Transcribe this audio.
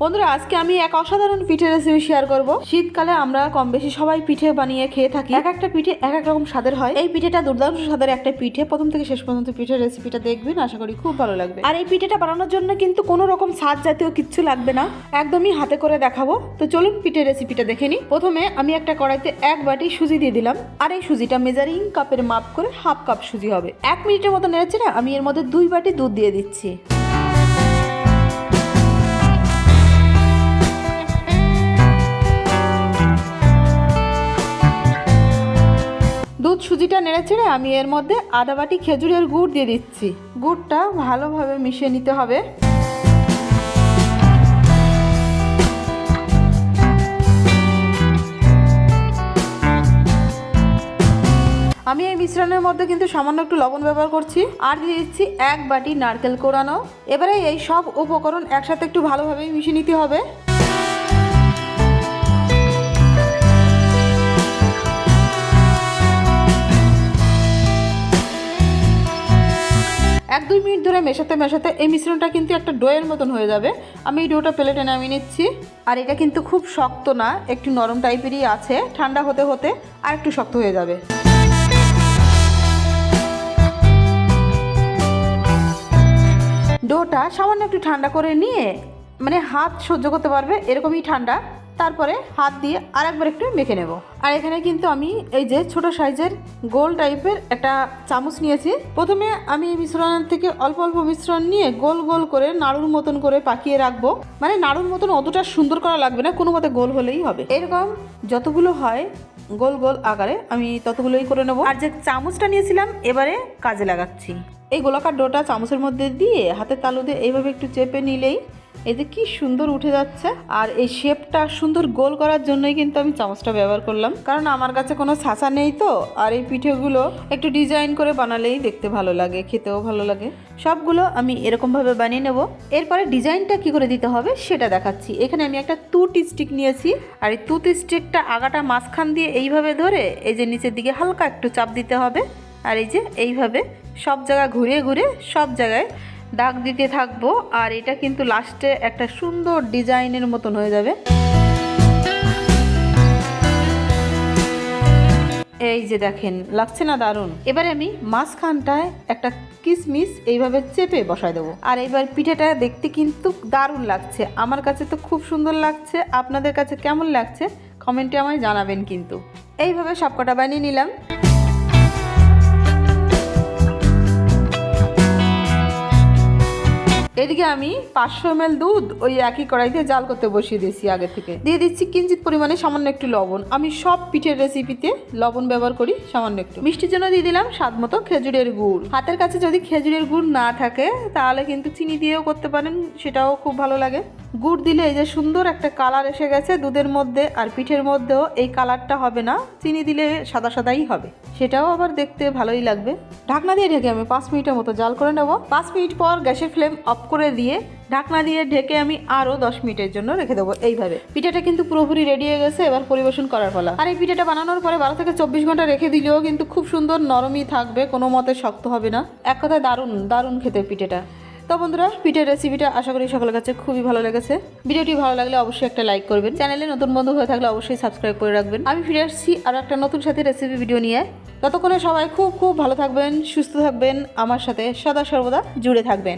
বন্ধুরা আজকে আমি এক অসাধারণ পিঠের রেসিপি শেয়ার করব। শীতকালে আমরা কম বেশি সবাই পিঠে বানিয়ে খেয়ে থাকি। এক একটা পিঠে এক এক রকম স্বাদের হয়। এই পিঠেটা দুর্দান্ত স্বাদের একটা পিঠে। প্রথম থেকে শেষ পর্যন্ত পিঠের রেসিপিটা দেখবেন, আশা করি খুব ভালো লাগবে। আর এই পিঠেটা বানানোর জন্য কিন্তু কোনো রকম স্বাদ জাতীয় কিচ্ছু লাগবে না, একদমই হাতে করে দেখাবো। তো চলুন পিঠের রেসিপিটা দেখে নিই। প্রথমে আমি একটা কড়াইতে 1 বাটি সুজি দিয়ে দিলাম। আর এই সুজিটা মেজারিং কাপের মাপ করে হাফ কাপ সুজি হবে। 1 মিনিটের মতো নেড়েছে না, আমি এর মধ্যে 2 বাটি দুধ দিয়ে দিচ্ছি। দুধ সুজিটা নেড়ে ছেড়ে আমি এর মধ্যে আধা বাটি খেজুরের গুড় দিয়ে দিচ্ছি। গুড়টা ভালোভাবে মিশিয়ে নিতে হবে। আমি এই মিশ্রণের মধ্যে কিন্তু সামান্য একটু লবণ ব্যবহার করছি। আর দিয়ে দিচ্ছি 1 বাটি নারকেল কোড়ানো। এবারে এই সব উপকরণ একসাথে একটু ভালোভাবে মিশিয়ে নিতে হবে। 1-2 মিনিট ধরে মেশাতে মেশাতে এই মিশ্রণটা কিন্তু একটা ডোয়ের মতন হয়ে যাবে। আমি এই ডোটা প্লেটে নামিয়ে নিচ্ছি। আর এটা কিন্তু খুব শক্ত না, একটু নরম টাইপেরই আছে। ঠান্ডা হতে হতে আর একটু শক্ত হয়ে যাবে। ডোটা সামান্য একটু ঠান্ডা করে নিয়ে, মানে হাত সহ্য করতে পারবে এরকমই ঠান্ডা, তারপরে হাত দিয়ে আরেকবার একটু মেখে নেব। আর এখানে কিন্তু আমি এই যে ছোট সাইজের গোল টাইপের একটা চামচ নিয়েছি। প্রথমে আমি এই মিশ্রণ থেকে অল্প অল্প মিশ্রণ নিয়ে গোল গোল করে নাড়ুর মতন করে পাকিয়ে রাখবো। মানে নাড়ুর মতন অতটা সুন্দর করা লাগবে না, কোনো মতে গোল হলেই হবে। এরকম যতগুলো হয় গোল গোল আকারে আমি ততগুলোই করে নেব। আর যে চামচটা নিয়েছিলাম এবারে কাজে লাগাচ্ছি। এই গোলাকার ডোটা চামচের মধ্যে দিয়ে হাতের তালু দিয়ে এইভাবে একটু চেপে নিলেই এই যে কি সুন্দর উঠে যাচ্ছে। আর এই শেপটা সুন্দর গোল করার জন্যই কিন্তু আমি চামচটা ব্যবহার করলাম, কারণ আমার কাছে কোনো ছাঁচা নেই তো। আর এই পিঠেগুলো একটু ডিজাইন করে বানালেই দেখতে ভালো লাগে, খেতেও ভালো লাগে। সবগুলো আমি এরকমভাবে বানিয়ে নেব। এরপরে ডিজাইনটা কি করে দিতে হবে সেটা দেখাচ্ছি। এখানে আমি একটা তুত স্টিক নিয়েছি। আর এই তুত স্টিকটা আগাটা মাঝখান দিয়ে এইভাবে ধরে এই যে নিচের দিকে হালকা একটু চাপ দিতে হবে। আর এই যে এইভাবে সব জায়গায় ঘুরে ঘুরে সব জায়গায় দাগ দিতে থাকবো। আর এটা কিন্তু লাস্টে একটা সুন্দর ডিজাইনের মতন হয়ে যাবে। এই যে দেখেন, লাগছে না দারুণ? এবারে আমি মাঝখানটায় একটা কিশমিশ এইভাবে চেপে বসায় দেবো। আর এবার পিঠেটা দেখতে কিন্তু দারুণ লাগছে। আমার কাছে তো খুব সুন্দর লাগছে। আপনাদের কাছে কেমন লাগছে কমেন্টে আমায় জানাবেন। কিন্তু এইভাবে সবকটা বানিয়ে নিলাম। এদিকে আমি 500 ml দুধ ওই একই কড়াইতে জাল করতে বসিয়ে দিয়েছি। আগে থেকে দিয়ে দিচ্ছি কিঞ্চিত পরিমাণে সামান্য একটু লবণ। আমি সব পিঠের রেসিপিতে লবণ ব্যবহার করি, সামান্য একটু। মিষ্টির জন্য দিয়ে দিলাম স্বাদ মতো খেজুরের গুড়। হাতের কাছে যদি খেজুরের গুড় না থাকে তাহলে কিন্তু চিনি দিয়েও করতে পারেন, সেটাও খুব ভালো লাগে। গুড় দিলে এই যে সুন্দর একটা কালার এসে গেছে দুধের মধ্যে। আর পিঠের মধ্যেও এই কালারটা হবে না, চিনি দিলে সাদা সাদাই হবে, সেটাও আবার দেখতে ভালোই লাগবে। ঢাকনা দিয়ে ঢেকে আমি 5 মিনিটের মতো জাল করে নেব। 5 মিনিট পর গ্যাসের ফ্লেম অফ করে দিয়ে ঢাকনা দিয়ে ঢেকে আমি আরও 10 মিনিটের জন্য রেখে দেবো। এইভাবে পিঠাটা কিন্তু পুরোপুরি রেডি হয়ে গেছে। এবার পরিবেশন করার পালা। আর এই পিঠাটা বানানোর পরে 12 থেকে 24 ঘন্টা রেখে দিলেও কিন্তু খুব সুন্দর নরমই থাকবে, কোনো মতে শক্ত হবে না। এক কথায় দারুণ দারুণ খেতে পিঠেটা। তো বন্ধুরা, পিঠের রেসিপিটা আশা করি সকলের কাছে খুবই ভালো লেগেছে। ভিডিওটি ভালো লাগলে অবশ্যই একটা লাইক করবেন। চ্যানেলে নতুন বন্ধু হয়ে থাকলে অবশ্যই সাবস্ক্রাইব করে রাখবেন। আমি ফিরে আসছি আর একটা নতুন সাথে রেসিপি ভিডিও নিয়ে। ততক্ষণে সবাই খুব খুব ভালো থাকবেন, সুস্থ থাকবেন, আমার সাথে সদা সর্বদা জুড়ে থাকবেন।